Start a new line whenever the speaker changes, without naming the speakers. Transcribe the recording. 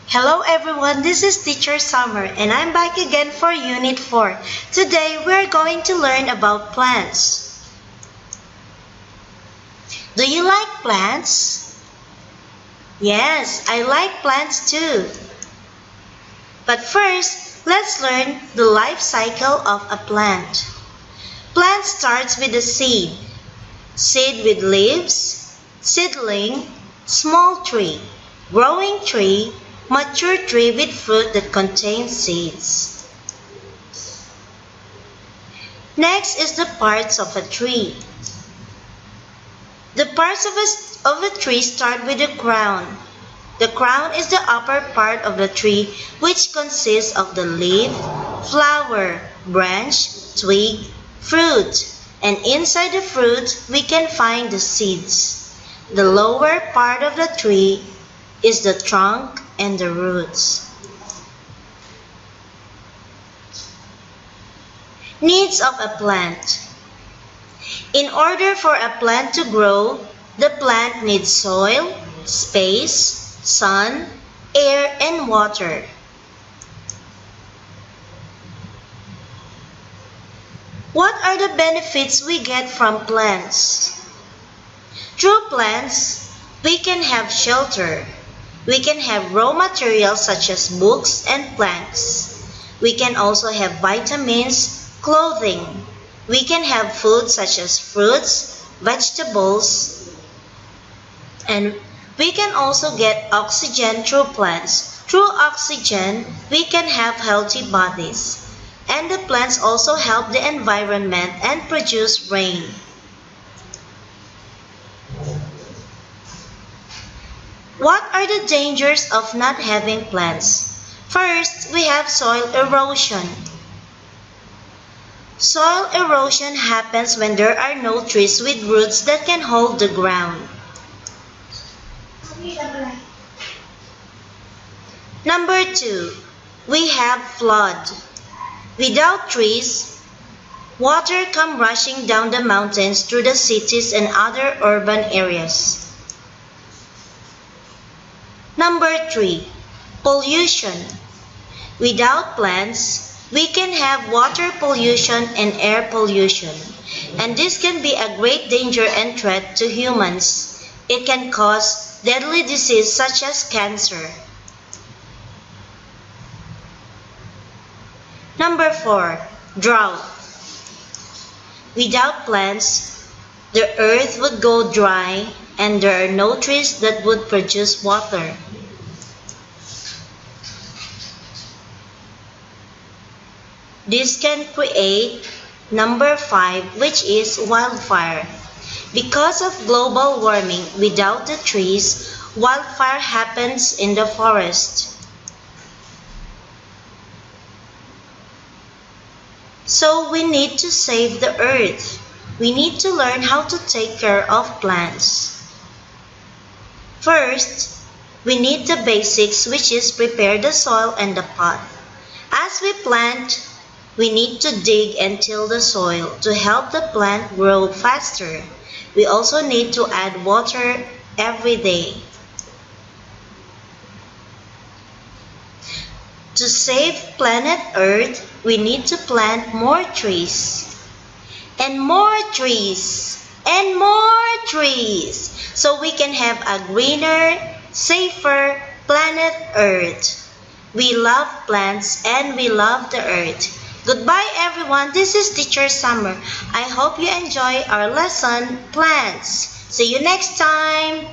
Hello everyone, this is Teacher Summer and I'm back again for Unit 4. Today we're going to learn about plants. Do you like plants? Yes, I like plants too. But first, let's learn the life cycle of a plant. Plant starts with a seed. Seed with leaves, seedling, small tree, growing tree, mature tree with fruit that contains seeds. Next is the parts of a tree. The parts of a tree start with the crown. The crown is the upper part of the tree which consists of the leaf, flower, branch, twig, fruit, and inside the fruit we can find the seeds. The lower part of the tree is the trunk and the roots. Needs of a plant. In order for a plant to grow, the plant needs soil, space, sun, air, and water. What are the benefits we get from plants? Through plants, we can have shelter. We can have raw materials such as books and planks. We can also have vitamins, clothing. We can have food such as fruits, vegetables, and we can also get oxygen through plants. Through oxygen, we can have healthy bodies. And the plants also help the environment and produce rain. What are the dangers of not having plants? First, we have soil erosion. Soil erosion happens when there are no trees with roots that can hold the ground. Number 2, we have flood. Without trees, water comes rushing down the mountains through the cities and other urban areas. Number 3, pollution. Without plants, we can have water pollution and air pollution, and this can be a great danger and threat to humans. It can cause deadly disease such as cancer. Number 4, drought. Without plants, the earth would go dry and there are no trees that would produce water. This can create number 5, which is wildfire. Because of global warming, without the trees, wildfire happens in the forest. So we need to save the earth. We need to learn how to take care of plants. First, we need the basics, which is prepare the soil and the pot. As we plant, we need to dig and till the soil to help the plant grow faster. We also need to add water every day. To save planet Earth, we need to plant more trees. And more trees. And more trees. So we can have a greener, safer planet Earth. We love plants and we love the Earth. Goodbye everyone, this is Teacher Summer. I hope you enjoy our lesson, Plants. See you next time!